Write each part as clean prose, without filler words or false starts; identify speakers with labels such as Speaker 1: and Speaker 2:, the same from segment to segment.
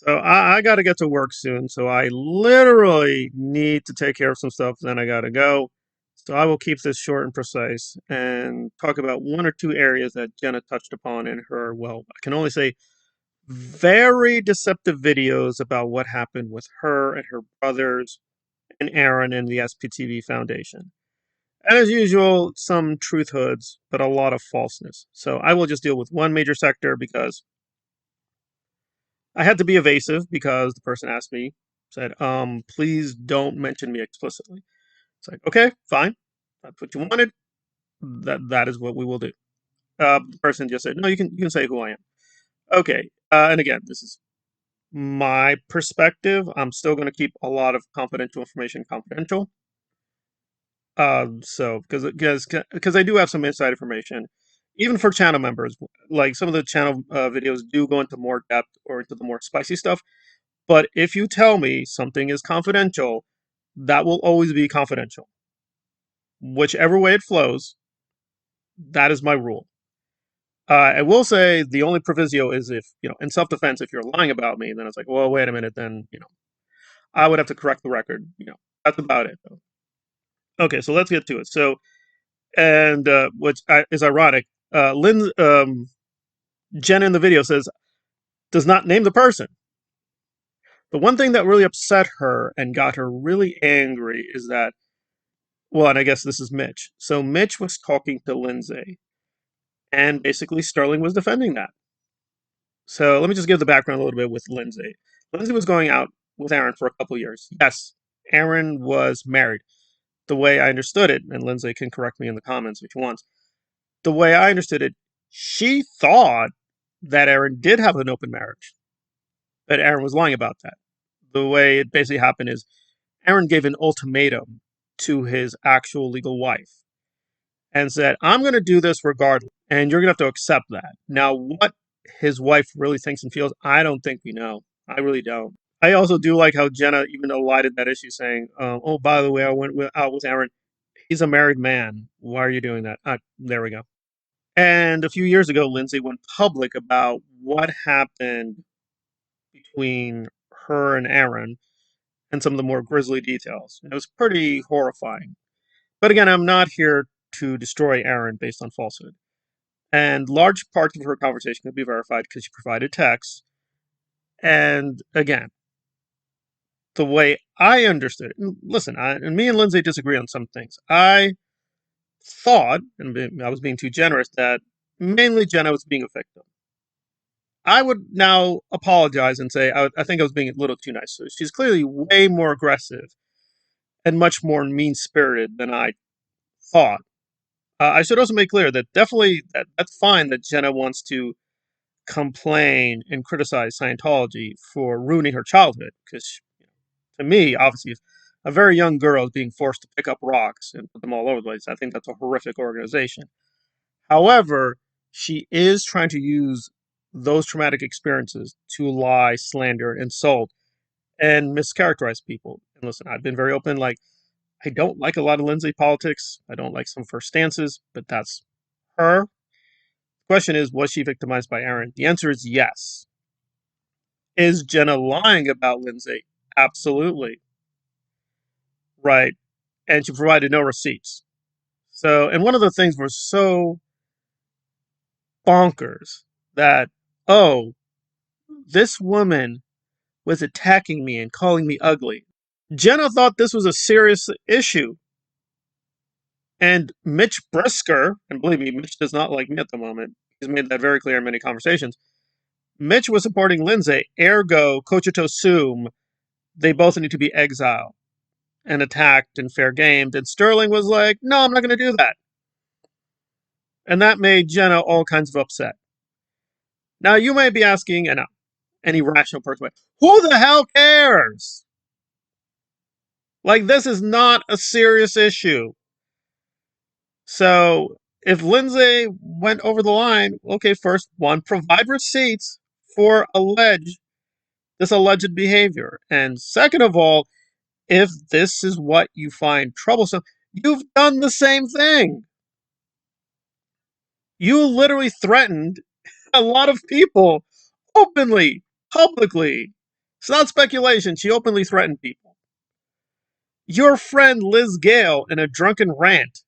Speaker 1: So I got to get to work soon. So I literally need to take care of some stuff. Then I got to go. So I will keep this short and precise and talk about one or two areas that Jenna touched upon in her, well, I can only say very deceptive videos about what happened with her and her brothers and Aaron and the SPTV Foundation. And as usual, some truth hoods, but a lot of falseness. So I will just deal with one major sector because I had to be evasive because the person asked me, said, please don't mention me explicitly. It's like, okay, fine. That's what you wanted. That is what we will do. The person just said, no, you can say who I am. Okay. And again, this is my perspective. I'm still going to keep a lot of confidential information confidential. So because I do have some inside information, even for channel members, like some of the channel videos do go into more depth or into the more spicy stuff. But if you tell me something is confidential, that will always be confidential. Whichever way it flows, that is my rule. I will say the only proviso is if, in self defense, if you're lying about me, then it's like, well, wait a minute, then, I would have to correct the record. That's about it, though. Okay, so let's get to it. So, and which is ironic, Jen in the video says, does not name the person. The one thing that really upset her and got her really angry is that, well, and I guess this is Mitch. So Mitch was talking to Lindsay, and basically Sterling was defending that. So let me just give the background a little bit with Lindsay. Lindsay was going out with Aaron for a couple years. Yes, Aaron was married. The way I understood it, and Lindsay can correct me in the comments if she wants, the way I understood it, she thought that Aaron did have an open marriage, but Aaron was lying about that. The way it basically happened is Aaron gave an ultimatum to his actual legal wife and said, I'm going to do this regardless, and you're going to have to accept that. Now, what his wife really thinks and feels, I don't think we know. I really don't. I also do like how Jenna even elided that issue, saying, oh, by the way, I went out with Aaron. He's a married man. Why are you doing that? There we go. And a few years ago, Lindsay went public about what happened between her and Aaron and some of the more grisly details. It was pretty horrifying. But again, I'm not here to destroy Aaron based on falsehood. And large parts of her conversation could be verified because she provided text. And again, the way I understood it, listen, and me and Lindsay disagree on some things. I thought, and I was being too generous, that mainly Jenna was being a victim. I would now apologize and say I think I was being a little too nice. So she's clearly way more aggressive and much more mean spirited than I thought. I should also make clear that definitely that's fine that Jenna wants to complain and criticize Scientology for ruining her childhood. Because to me, obviously, if a very young girl is being forced to pick up rocks and put them all over the place, I think that's a horrific organization. However, she is trying to use those traumatic experiences to lie, slander, insult, and mischaracterize people. And listen, I've been very open. Like, I don't like a lot of Lindsay politics. I don't like some of her stances, but that's her. The question is, was she victimized by Aaron? The answer is yes. Is Jenna lying about Lindsay? Absolutely. Right. And she provided no receipts. So, and one of the things was so bonkers that, oh, this woman was attacking me and calling me ugly. Jenna thought this was a serious issue. And Mitch Brisker, and believe me, Mitch does not like me at the moment. He's made that very clear in many conversations. Mitch was supporting Lindsay, ergo, cogito sum, they both need to be exiled and attacked and fair gamed. And Sterling was like, no, I'm not going to do that. And that made Jenna all kinds of upset. Now, you may be asking, and any rational person, who the hell cares? Like, this is not a serious issue. So, if Lindsay went over the line, okay, first, one, provide receipts for this alleged behavior. And second of all, if this is what you find troublesome, you've done the same thing. You literally threatened a lot of people openly, publicly. It's not speculation. She openly threatened people. Your friend Liz Gale, in a drunken rant,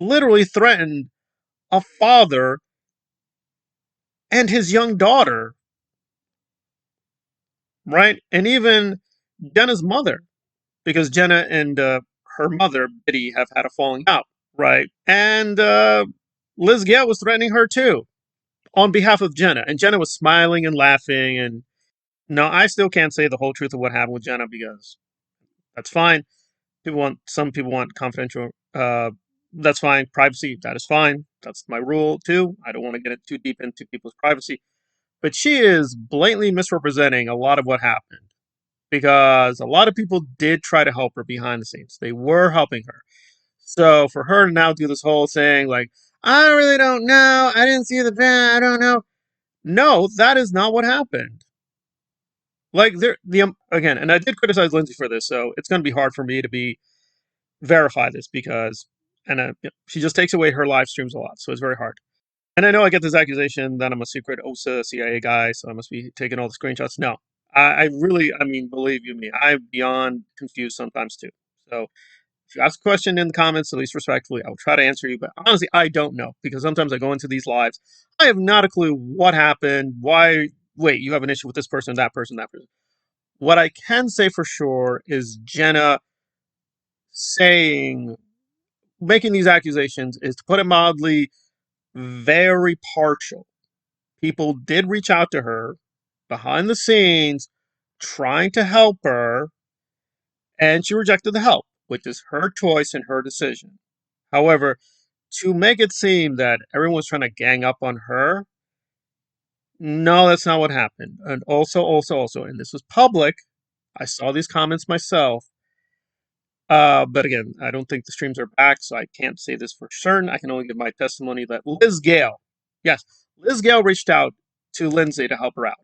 Speaker 1: literally threatened a father and his young daughter, right? And even Jenna's mother, because Jenna and her mother, Biddy, have had a falling out, right? And Liz Gale was threatening her too on behalf of Jenna. And Jenna was smiling and laughing. And no, I still can't say the whole truth of what happened with Jenna because that's fine. Some people want confidential. That's fine. Privacy, that is fine. That's my rule too. I don't want to get it too deep into people's privacy. But she is blatantly misrepresenting a lot of what happened because a lot of people did try to help her behind the scenes. They were helping her. So for her to now do this whole saying like, I really don't know. I didn't see the van. I don't know. No, that is not what happened. Like again, and I did criticize Lindsay for this, so it's going to be hard for me to be verify this because and she just takes away her live streams a lot, so it's very hard. And I know I get this accusation that I'm a secret OSA CIA guy, so I must be taking all the screenshots. No, I really, I mean, believe you me, I'm beyond confused sometimes too. So if you ask a question in the comments, at least respectfully, I'll try to answer you. But honestly, I don't know because sometimes I go into these lives, I have not a clue what happened, why. Wait, you have an issue with this person, that person, that person. What I can say for sure is Jenna saying, making these accusations is, to put it mildly, very partial. People did reach out to her behind the scenes trying to help her, and she rejected the help, which is her choice and her decision. However, to make it seem that everyone was trying to gang up on her, no, that's not what happened. And also, and this was public, I saw these comments myself. But again, I don't think the streams are back, so I can't say this for certain. I can only give my testimony that Liz Gale, yes, Liz Gale reached out to Lindsay to help her out.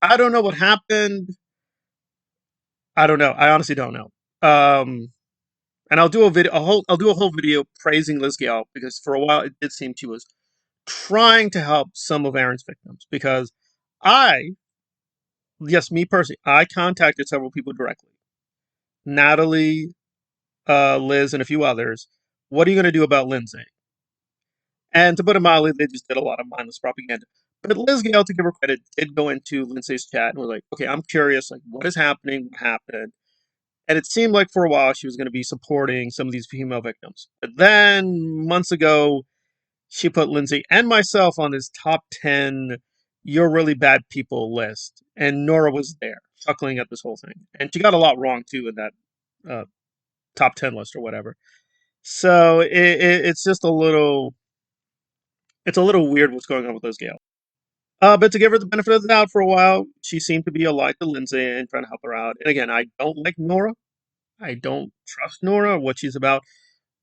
Speaker 1: I don't know what happened. I don't know. I honestly don't know. And I'll do a video. I'll do a whole video praising Liz Gale because for a while it did seem she was trying to help some of Aaron's victims. Because I, yes, me personally, I contacted several people directly. Natalie, Liz, and a few others. What are you going to do about Lindsay? And to put it mildly, they just did a lot of mindless propaganda. But Liz Gale, to give her credit, did go into Lindsay's chat and was like, okay, I'm curious, like, what is happening? What happened? And it seemed like for a while she was going to be supporting some of these female victims. But then, months ago, she put Lindsay and myself on this top 10 you're really bad people list. And Nora was there, chuckling at this whole thing. And she got a lot wrong, too, in that top 10 list or whatever. So it's just a little it's a little weird what's going on with Liz Gale. But to give her the benefit of the doubt for a while, she seemed to be allied to Lindsay and trying to help her out. And again, I don't like Nora. I don't trust Nora, what she's about.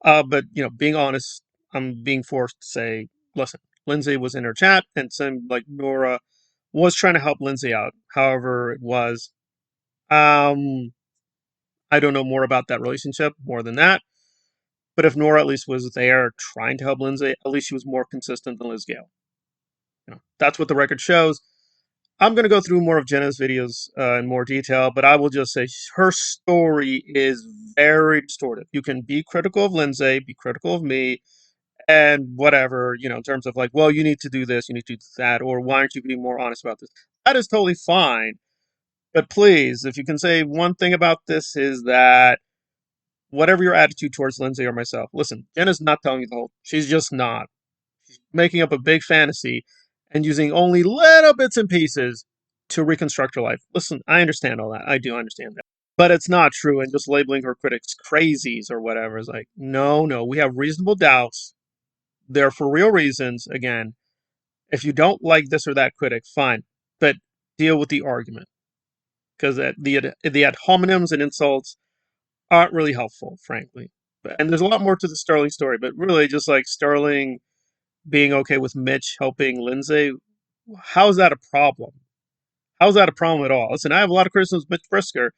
Speaker 1: But being honest, I'm being forced to say, listen, Lindsay was in her chat and seemed like Nora was trying to help Lindsay out. However, it was. Um, I don't know more about that relationship more than that. But if Nora at least was there trying to help Lindsay, at least she was more consistent than Liz Gale. That's what the record shows. I'm going to go through more of Jenna's videos in more detail, but I will just say her story is very distorted. You can be critical of Lindsay, be critical of me, and whatever, in terms of like, well, you need to do this, you need to do that, or why aren't you being more honest about this? That is totally fine. But please, if you can say one thing about this is that whatever your attitude towards Lindsay or myself, listen, Jenna's not telling you the whole, she's just not. She's making up a big fantasy and using only little bits and pieces to reconstruct her life. Listen, I understand all that. I do understand that. But it's not true. And just labeling her critics crazies or whatever is like, no, we have reasonable doubts. They're for real reasons. Again, if you don't like this or that critic, fine. But deal with the argument. Because the ad hominems and insults aren't really helpful, frankly. And there's a lot more to the Sterling story, but really just like Sterling being okay with Mitch helping Lindsay, how's that a problem? How's that a problem at all? Listen, I have a lot of criticisms of Mitch Brisker,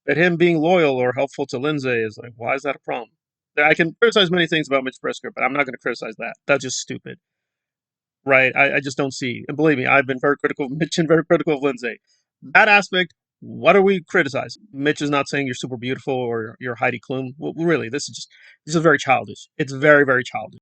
Speaker 1: but him being loyal or helpful to Lindsay is like, why is that a problem? I can criticize many things about Mitch Brisker, but I'm not going to criticize that. That's just stupid. right? I just don't see. And believe me, I've been very critical of Mitch and very critical of Lindsay. That aspect, what are we criticizing? Mitch is not saying you're super beautiful or you're Heidi Klum. Well, really, this is very childish. It's very, very childish.